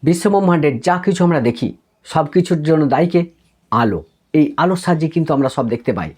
বিশ্বব্রহ্মাণ্ডের যা কিছু আমরা দেখি সব কিছুর জন্য দায়ীকে আলো। এই আলোর সাহায্যে কিন্তু আমরা সব দেখতে পাই।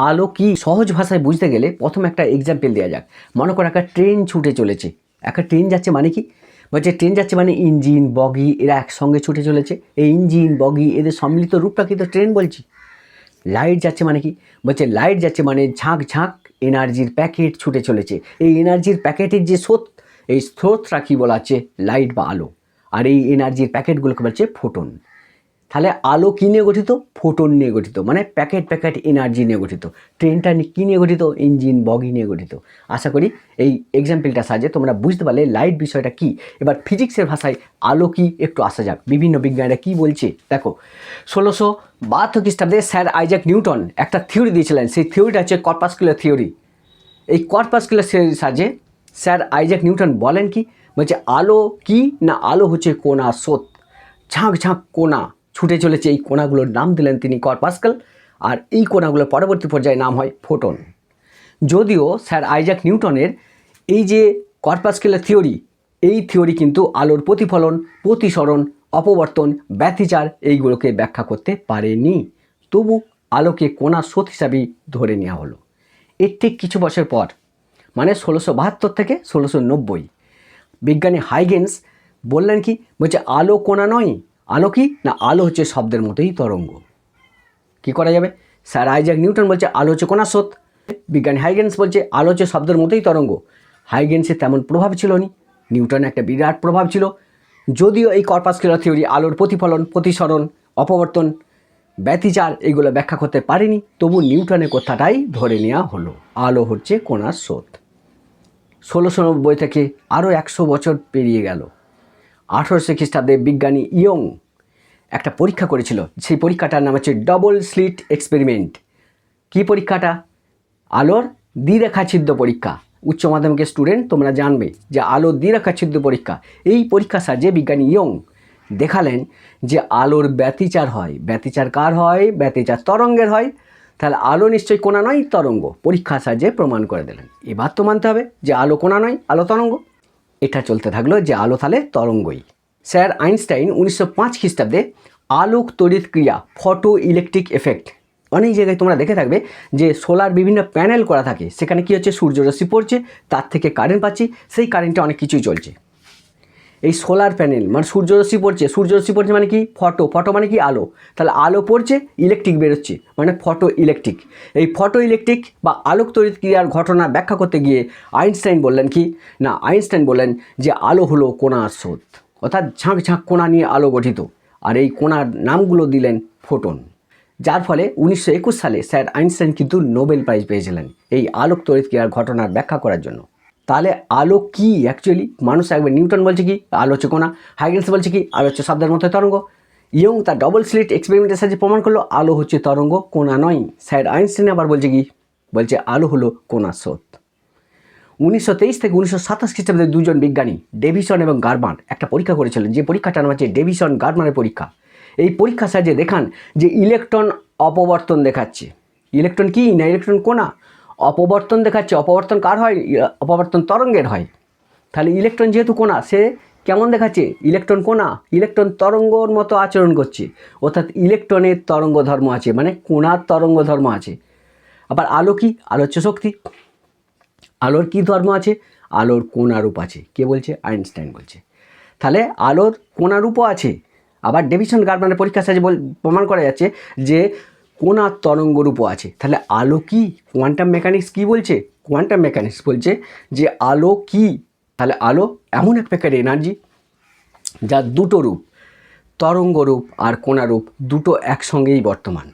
আলো কি সহজ ভাষায় বুঝতে গেলে প্রথম একটা এক্সাম্পল দেওয়া যাক। মনে করো একটা ট্রেন ছুটে চলেছে। একটা ট্রেন যাচ্ছে মানে কি বলছে, ট্রেন যাচ্ছে মানে ইঞ্জিন বগি এরা একসঙ্গে ছুটে চলেছে। এই ইঞ্জিন বগি এদের সম্মিলিত রূপটা কিন্তু ট্রেন বলছি। লাইট যাচ্ছে মানে কি বলছে, লাইট যাচ্ছে মানে ঝাঁক ঝাঁক এনার্জির প্যাকেট ছুটে চলেছে। এই এনার্জির প্যাকেটের যে স্রোত, এই স্রোতটা কী বলা আছে, লাইট বা আলো। আর এই এনার্জির প্যাকেটগুলোকে বলছে ফোটন। তাহলে আলো কী নিয়ে গঠিত? ফোটন নিয়ে গঠিত, মানে প্যাকেট প্যাকেট এনার্জি নিয়ে গঠিত। ট্রেনটা কী নিয়ে গঠিত? ইঞ্জিন বগি নিয়ে গঠিত। আশা করি এই এক্সাম্পলটা সাহায্যে তোমরা বুঝতে পারলে লাইট বিষয়টা কী। এবার ফিজিক্সের ভাষায় আলো কী একটু আসা যাক, বিভিন্ন বিজ্ঞানীরা কী বলছে দেখো। 1672 খ্রিস্টাব্দে স্যার আইজ্যাক নিউটন একটা থিওরি দিয়েছিলেন। সেই থিওরিটা হচ্ছে কর্পাসকুলার থিওরি। এই কর্পাসকুলার থিওরির সাহায্যে স্যার আইজ্যাক নিউটন বলেন কি বলছে, আলো কি না, আলো হচ্ছে কোনা স্রোত। ঝাঁক ঝাঁক কোনা ছুটে চলেছে, এই কোনাগুলোর নাম দিলেন তিনি কর্পাসকাল। আর এই কোনাগুলোর পরবর্তী পর্যায়ে নাম হয় ফোটন। যদিও স্যার আইজ্যাক নিউটনের এই যে কর্পাসকুলার থিওরি, এই থিওরি কিন্তু আলোর প্রতিফলন, প্রতিসরণ, অপবর্তন, ব্যতিচার এইগুলোকে ব্যাখ্যা করতে পারেনি। তবু আলোকে কোনা স্রোত হিসাবেই ধরে নেওয়া হলো। এর ঠিক কিছু বছর পর, মানে 1672 থেকে 1690, বিজ্ঞানী হাইগেন্স বললেন কি বলছে, আলো কোনা নয়। আলো কি না, আলো হচ্ছে শব্দের মতোই তরঙ্গ। কি করা যাবে? স্যার আইজ্যাক নিউটন বলছে আলো হচ্ছে কোনা স্রোত, বিজ্ঞানী হাইগেন্স বলছে আলো হচ্ছে শব্দের মতোই তরঙ্গ। হাইগেন্সের তেমন প্রভাব ছিল না, নিউটনের একটা বিরাট প্রভাব ছিল। যদিও এই কর্পাসকুলার থিওরি আলোর প্রতিফলন, প্রতিসরণ, অপবর্তন, ব্যতিচার এগুলো ব্যাখ্যা করতে পারেনি, তবু নিউটনের কথাটাই ধরে নেওয়া হলো, আলো হচ্ছে কোনার স্রোত। 1690 থেকে আরও 100 বছর পেরিয়ে গেল। 1800 খ্রিস্টাব্দে বিজ্ঞানী ইয়ং একটা পরীক্ষা করেছিল। সেই পরীক্ষাটার নাম হচ্ছে ডবল স্লিট এক্সপেরিমেন্ট। কি পরীক্ষাটা? আলোর দ্বিরেখাছিদ্র পরীক্ষা। উচ্চ মাধ্যমিকের স্টুডেন্ট তোমরা জানবে যে আলোর দ্বিরেখাছিদ্র পরীক্ষা। এই পরীক্ষার সাহায্যে বিজ্ঞানী ইয়ং দেখালেন যে আলোর ব্যতিচার হয়। ব্যতিচার কার হয়? ব্যতিচার তরঙ্গের হয়। তাহলে আলো নিশ্চয়ই কোনা নয়, তরঙ্গ। পরীক্ষার সাহায্যে প্রমাণ করে দিলেন। এবার তো মানতে হবে যে আলো কোনা নয়, আলো তরঙ্গ। এটা চলতে থাকলো যে আলো তাহলে তরঙ্গই। স্যার আইনস্টাইন 1905 খ্রিস্টাব্দে আলোক তড়িৎ ক্রিয়া, ফটো ইলেকট্রিক এফেক্ট, অনেক জায়গায় তোমরা দেখে থাকবে যে সোলার বিভিন্ন প্যানেল করা থাকে। সেখানে কি হচ্ছে, সূর্যরশ্মি পড়ছে, তার থেকে কারেন্ট পাচ্ছি, সেই কারেন্টে অনেক কিছুই চলছে। এই সোলার প্যানেল মানে সূর্যরশ্মি পড়ছে, সূর্যরশ্মি পড়ছে মানে কি ফটো, ফটো মানে কি আলো। তাহলে আলো পড়ছে, ইলেকট্রিক বেরোচ্ছে, মানে ফটো ইলেকট্রিক। এই ফটো ইলেকট্রিক বা আলোক তড়িৎ ক্রিয়ার ঘটনা ব্যাখ্যা করতে গিয়ে আইনস্টাইন বললেন কি না, আইনস্টাইন বললেন যে আলো হলো কোনার স্রোত, অর্থাৎ ঝাঁক ঝাঁক কোনা নিয়ে আলো গঠিত। আর এই কোনার নামগুলো দিলেন ফোটন। যার ফলে 1921 সালে স্যার আইনস্টাইন কিন্তু নোবেল প্রাইজ পেয়েছিলেন এই আলোক তড়িৎ ক্রিয়ার ঘটনার ব্যাখ্যা করার জন্য। তাহলে আলো কি অ্যাকচুয়ালি? মানুষ একবার নিউটন বলছে কি আলো হচ্ছে কোনা, হাইগেন্স বলছে কি আলো হচ্ছে শব্দের মতো তরঙ্গ, ইয়ং তার ডবল স্লিট এক্সপেরিমেন্টের সাহায্যে প্রমাণ করলো আলো হচ্ছে তরঙ্গ, কোনা নয়। স্যার আইনস্টাইন আবার বলছে কি, বলছে আলো হলো কোনা স্রোত। 1923 থেকে 1927 খ্রিস্টাব্দে দুজন বিজ্ঞানী ডেভিসন এবং গারমান একটা পরীক্ষা করেছিলেন, যে পরীক্ষাটার নাম হচ্ছে ডেভিসন গারমানের পরীক্ষা। এই পরীক্ষার সাহায্যে দেখান যে ইলেকট্রন অপবর্তন দেখাচ্ছে। ইলেকট্রন কি না, ইলেকট্রন কোনা। অপবর্তন দেখাচ্ছে। অপবর্তন কার হয়? অপবর্তন তরঙ্গের হয়। তাহলে ইলেকট্রন যেহেতু কোনা, সে কেমন দেখাচ্ছে? ইলেকট্রন কোনা, ইলেকট্রন তরঙ্গর মতো আচরণ করছে, অর্থাৎ ইলেকট্রনের তরঙ্গ ধর্ম আছে, মানে কোনার তরঙ্গ ধর্ম আছে। আবার আলো কি? আলো হচ্ছে শক্তি। আলোর কি ধর্ম আছে? আলোর কোণারূপ আছে। কে বলছে? আইনস্টাইন বলছে। তাহলে আলোর কোণারূপও আছে। আবার ডেভিসন গারমানের পরীক্ষার সাহায্যে প্রমাণ করা যাচ্ছে যে কোণার তরঙ্গরূপও আছে। তাহলে আলো কি? কোয়ান্টাম মেকানিক্স কি বলছে? কোয়ান্টাম মেকানিক্স বলছে যে আলো কি? তাহলে আলো এমন এক প্রকার এনার্জি যার দুটো রূপ, তরঙ্গ রূপ আর কোণারূপ, দুটো একসঙ্গেই বর্তমান।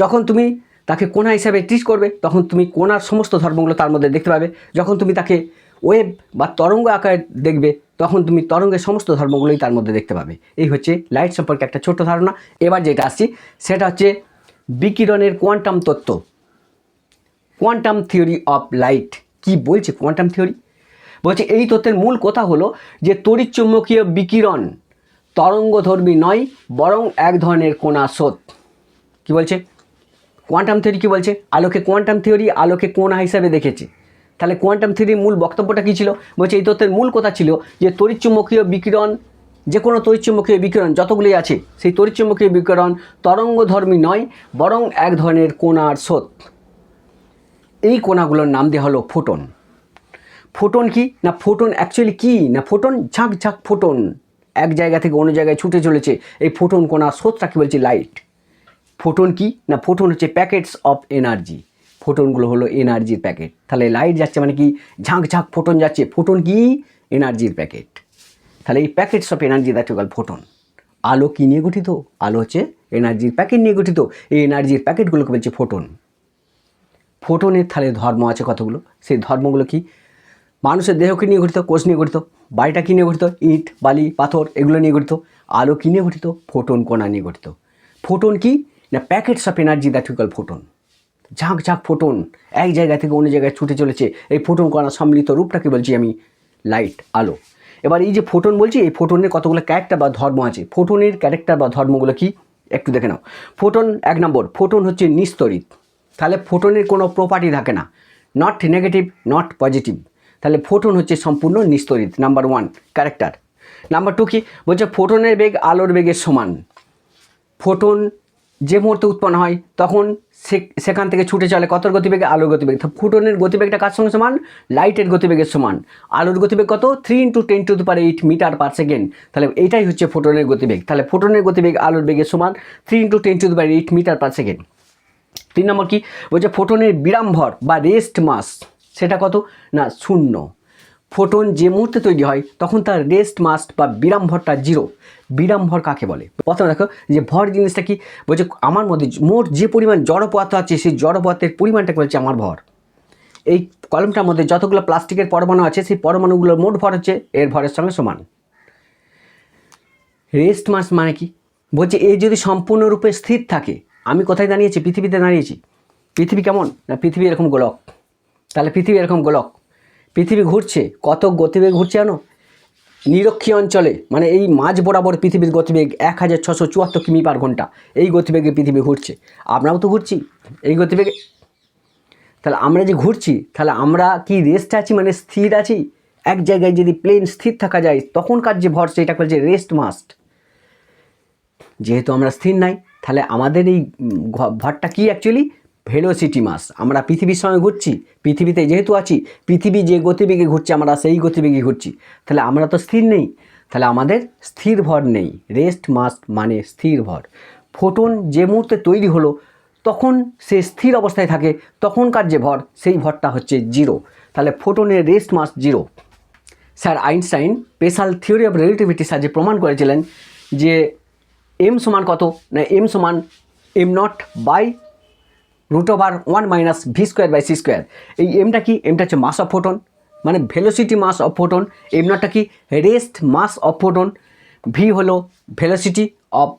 যখন তুমি তাকে কোণা হিসাবে ট্রিট করবে, তখন তুমি কোণার সমস্ত ধর্মগুলো তার মধ্যে দেখতে পাবে। যখন তুমি তাকে ওয়েভ বা তরঙ্গ আকারে দেখবে, তখন তুমি তরঙ্গের সমস্ত ধর্মগুলোই তার মধ্যে দেখতে পাবে। এই হচ্ছে লাইট সম্পর্কে একটা ছোট্ট ধারণা। এবার যেটা আসছি সেটা হচ্ছে বিকিরণের কোয়ান্টাম তত্ত্ব, কোয়ান্টাম থিওরি অফ লাইট। কি বলছে কোয়ান্টাম থিওরি? বলছে এই তত্ত্বের মূল কথা হলো যে তড়িৎচুম্বকীয় বিকিরণ তরঙ্গধর্মী নয়, বরং এক ধরনের কোণা স্রোত। কী বলছে কোয়ান্টাম থিওরি? কী বলছে? আলোকে কোয়ান্টাম থিওরি আলোকে কোণা হিসাবে দেখেছে। তাহলে কোয়ান্টাম থিওরির মূল বক্তব্যটা কী ছিল? বলছে এই তত্ত্বের মূল কথা ছিল যে তড়িৎচুম্বকীয় বিকিরণ যে কোনো তড়িৎচুম্বকীয় বিকিরণ যতগুলি আছে সেই তড়িৎচুম্বকীয় বিকিরণ তরঙ্গধর্মী নয়, বরং এক ধরনের কণার স্রোত। এই কণাগুলোর নাম দেওয়া হলো ফোটন। ফোটন কি না, ফোটন অ্যাকচুয়ালি কি না, ফোটন ঝাঁক ঝাঁক ফোটন এক জায়গা থেকে অন্য জায়গায় ছুটে চলেছে। এই ফোটন কণার স্রোতটাকে বলছে লাইট। ফোটন কি না, ফোটন হচ্ছে প্যাকেটস অফ এনার্জি। ফোটনগুলো হলো এনার্জির প্যাকেট। তাহলে লাইট যাচ্ছে মানে কি, ঝাঁক ঝাঁক ফোটন যাচ্ছে। ফোটন কি, এনার্জির প্যাকেট। তাহলে এই packets of energy that you call photon. আলো কি নিয়ে গঠিত, আলো হচ্ছে এনার্জির প্যাকেট নিয়ে গঠিত। এই এনার্জির প্যাকেটগুলোকে বলছে ফোটন। ফোটনের তাহলে ধর্ম আছে কতগুলো, সেই ধর্মগুলো কি, মানুষের দেহকে নিয়ে গঠিত, কোষ নিয়ে গঠিত। বাড়িটা কী নিয়ে গঠিত, ইট বালি পাথর এগুলো নিয়ে গঠিত। আলো কী নিয়ে গঠিত, ফোটন কণা নিয়ে গঠিত। ফোটন কি না, packets of energy that you call photon. ঝাঁক ঝাঁক ফোটন এক জায়গা থেকে অন্য জায়গায় ছুটে চলেছে। এই ফোটন কণা সম্মিলিত রূপটাকে বলছি আমি লাইট, আলো। এবার এই যে ফোটন বলছি, এই ফোটনের কতগুলো ক্যারেক্টার বা ধর্ম আছে। ফোটনের ক্যারেক্টার বা ধর্মগুলো কি একটু দেখে নাও। ফোটন 1 নম্বর, ফোটন হচ্ছে নিস্তড়িত। তাহলে ফোটনের কোনো প্রপার্টি থাকে না, নট নেগেটিভ নট পজিটিভ। তাহলে ফোটন হচ্ছে সম্পূর্ণ নিস্তড়িত, নাম্বার 1 ক্যারেক্টার। নাম্বার 2 কি বলছে, ফোটনের বেগ আলোর বেগের সমান। ফোটন যে মুহূর্তে উৎপন্ন হয় তখন সেখান থেকে ছুটে চলে কত গতিবেগে, আলোর গতিবেগ। ফোটনের গতিবেগটা কার সঙ্গে সমান, লাইটের গতিবেগের সমান। আলোর গতিবেগ কত, 3 × 10⁸ মিটার পার সেকেন্ড। তাহলে এইটাই হচ্ছে ফোটনের গতিবেগ। তাহলে ফোটনের গতিবেগ আলোর বেগের সমান 3 × 10⁸ মিটার পার সেকেন্ড। 3 নম্বর কি বলছে, ফোটনের বিরামভর বা রেস্ট মাস সেটা কত না 0। ফোটন যে মুহূর্তে তৈরি হয় তখন তার রেস্ট মাস বা বিরামভরটা 0। বিরামভর কাকে বলে, প্রথমে দেখো যে ভর জিনিসটা কি বলছে, আমার মধ্যে মোট যে পরিমাণ জড় পদার্থ আছে সেই জড় পদার্থের পরিমাণটাকে বলছে আমার ভর। এই কলমটার মধ্যে যতগুলো প্লাস্টিকের পরমাণু আছে সেই পরমাণুগুলোর মোট ভর হচ্ছে এর ভরের সঙ্গে সমান। রেস্ট মাস মানে কি বলছে, এই যদি সম্পূর্ণরূপে স্থির থাকে, আমি কোথায় দাঁড়িয়েছি, পৃথিবীতে দাঁড়িয়েছি। পৃথিবী কেমন না, পৃথিবী এরকম গোলক। তাহলে পৃথিবী এরকম গোলক, পৃথিবী ঘুরছে কত গতিবেগ ঘুরছে জানো, নিরক্ষীয় অঞ্চলে মানে এই মাঝ বরাবর পৃথিবীর গতিবেগ 1674 কিমি পার ঘন্টা। এই গতিবেগে পৃথিবী ঘুরছে, আমরাও তো ঘুরছি এই গতিবেগে। তাহলে আমরা যে ঘুরছি, তাহলে আমরা কি রেস্ট আছি মানে স্থির আছি। এক জায়গায় যদি প্লেন স্থির থাকা যায় তখনকার যে ভর সেটা বলছে রেস্ট মাস্ট। যেহেতু আমরা স্থির নাই, তাহলে আমাদের এই ভরটা কি অ্যাকচুয়ালি ভেলোসিটি মাস। আমরা পৃথিবীর সঙ্গে ঘুরছি, পৃথিবীতে যেহেতু আছি, পৃথিবী যে গতিবেগে ঘুরছে আমরা সেই গতিবেগে ঘুরছি। তাহলে আমরা তো স্থির নেই, তাহলে আমাদের স্থির ভর নেই। রেস্ট মাস মানে স্থির ভর। ফোটন যে মুহূর্তে তৈরি হলো তখন সে স্থির অবস্থায় থাকে, তখনকার যে ভর সেই ভরটা হচ্ছে 0। তাহলে ফোটনের rest mass 0। Sir Einstein special theory of রিলেটিভিটির সাহায্যে প্রমাণ করেছিলেন যে এম সমান কত না, এম সমান m0/√1 - v²/c²। এই এমটা কি, এমটা হচ্ছে মাস অফ ফোটন মানে velocity mass of photon. M নটটা কি, rest mass of photon. V হলো ভেলোসিটি অফ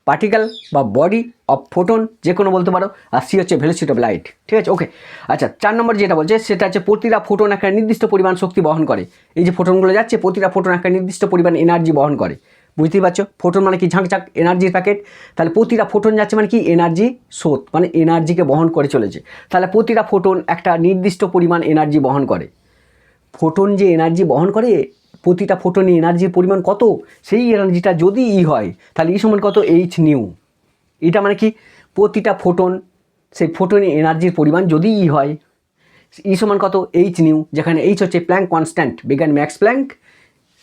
পার্টিকেল বা বডি অফ ফোটন, যে কোনো বলতে পারো। আর সি হচ্ছে ভেলোসিটি অফ লাইট। ঠিক আছে, ওকে। আচ্ছা 4 নম্বর যেটা বলছে সেটা হচ্ছে প্রতিটা ফোটন একটা নির্দিষ্ট পরিমাণ শক্তি বহন করে। এই যে ফোটনগুলো যাচ্ছে, প্রতিটা ফোটন একটা নির্দিষ্ট পরিমাণ এনার্জি বহন করে। বুঝতেই পারছো, ফোটন মানে কি, ঝাঁক ঝাঁক এনার্জির প্যাকেট। তাহলে প্রতিটা ফোটন যাচ্ছে মানে কি, এনার্জি স্রোত মানে এনার্জিকে বহন করে চলেছে। তাহলে প্রতিটা ফোটন একটা নির্দিষ্ট পরিমাণ এনার্জি বহন করে। ফোটন যে এনার্জি বহন করে, প্রতিটা ফোটনে এনার্জির পরিমাণ কত, সেই এনার্জিটা যদি ই হয় তাহলে ই সমান কত, এইচ নিউ। এটা মানে কি, প্রতিটা ফোটন সেই ফোটনে এনার্জির পরিমাণ যদি ই হয়, ই সমান কত, এইচ নিউ। যেখানে এইচ হচ্ছে প্ল্যাঙ্ক কনস্ট্যান্ট, বিজ্ঞান ম্যাক্স প্ল্যাঙ্ক।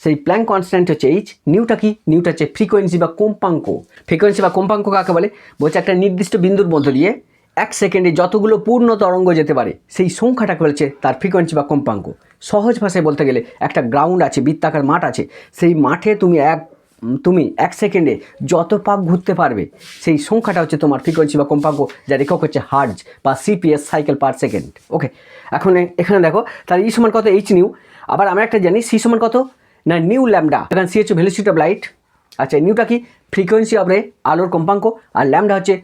সেই প্ল্যাঙ্ক কনস্ট্যান্ট হচ্ছে এইচ। নিউটা কি, নিউটা হচ্ছে ফ্রিকোয়েন্সি বা কম্পাঙ্ক। ফ্রিকোয়েন্সি বা কম্পাঙ্ক কাকে বলে, বলছে একটা নির্দিষ্ট বিন্দুর মধ্য দিয়ে 1 সেকেন্ডে যতগুলো পূর্ণ তরঙ্গ যেতে পারে সেই সংখ্যাটাকে বলছে তার ফ্রিকোয়েন্সি বা কম্পাঙ্ক। সহজ ভাষায় বলতে গেলে একটা গ্রাউন্ড আছে, বৃত্তাকার মাঠ আছে, সেই মাঠে তুমি 1 সেকেন্ডে যত পাক ঘুরতে পারবে সেই সংখ্যাটা হচ্ছে তোমার ফ্রিকোয়েন্সি বা কম্পাঙ্ক, যার একক হচ্ছে হার্জ বা সিপিএস, সাইকেল পার সেকেন্ড। ওকে, এখন এখানে দেখো তাহলে ই সমান কত, এইচ নিউ। আবার আমরা একটা জানি সি সমান কত না, নিউ ল্যামডা। এখানে সি হচ্ছে ভেলোসিটি অফ লাইট। আচ্ছা, নিউটা কি, ফ্রিকোয়েন্সি অফ রে, আলোর কম্পাঙ্ক। আর ল্যামডা হচ্ছে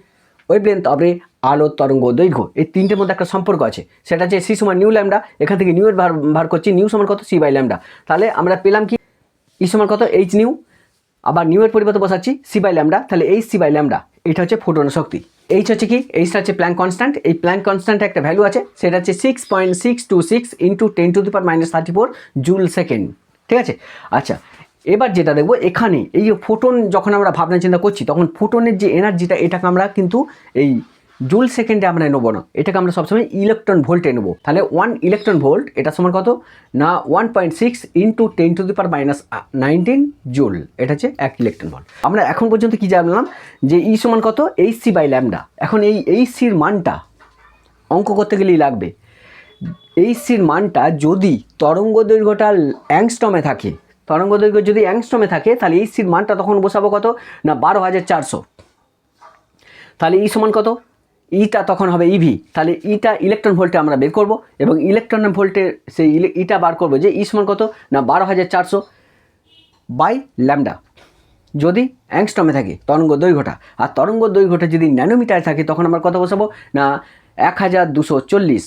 ওয়েভলেন্থ অফ রে, আলোর তরঙ্গ দৈর্ঘ্য। এই তিনটের মধ্যে একটা সম্পর্ক আছে, সেটা হচ্ছে সি সমান নিউ ল্যামডা। এখান থেকে নিউ এর বার করছি, নিউ সমান কত, c/λ। তাহলে আমরা পেলাম কি, ই সমান কত, এইচ নিউ। আবার নিউ এর পরিবর্তে বসাচ্ছি c/λ, তাহলে এইচ c/λ। এটা হচ্ছে ফোটনের শক্তি। এইচ হচ্ছে কি, এইচটা হচ্ছে প্ল্যাঙ্ক কনস্ট্যান্ট। এই প্ল্যাঙ্ক কনস্ট্যান্টের একটা ভ্যালু আছে, সেটা হচ্ছে 6.626 × 10⁻³ জুল সেকেন্ড। ঠিক আছে, আচ্ছা এবার যেটা দেখবো এখানে এই যে ফোটন যখন আমরা ভাবনা চিন্তা করছি তখন ফোটনের যে এনার্জিটা এটাকে আমরা কিন্তু এই জুল সেকেন্ডে আমরা নেবো না, এটাকে আমরা সবসময় ইলেকট্রন ভোল্টে নেবো। তাহলে 1 ইলেকট্রন ভোল্ট এটা সমান কত না 1.6 ইন্টু 10⁻⁻19 জুল, এটা হচ্ছে 1 ইলেকট্রন ভোল্ট। আমরা এখন পর্যন্ত কি জানলাম যে ই সমান কত hc/λ। এখন এই hcর মানটা অঙ্ক করতে গেলেই লাগবে। hcর মানটা যদি তরঙ্গ দৈর্ঘ্যটা অ্যাংস্ট্রমে থাকে, তরঙ্গ দৈর্ঘ্য যদি অ্যাংস্ট্রমে থাকে তাহলে hcর মানটা তখন বসাবো কত না 12400। তাহলে ই সমান কত, ইটা তখন হবে ইভি। তাহলে ইটা ইলেকট্রন ভোল্টে আমরা বের করব এবং ইলেকট্রন ভোল্টে সেই ইটা বার করবো যে ই সমান কত না 12400/λ যদি অ্যাংস্ট্রমে থাকে তরঙ্গ দৈর্ঘ্যটা। আর তরঙ্গ দৈর্ঘ্যটা যদি ন্যানোমিটারে থাকে তখন আমরা কত বসাবো না 1240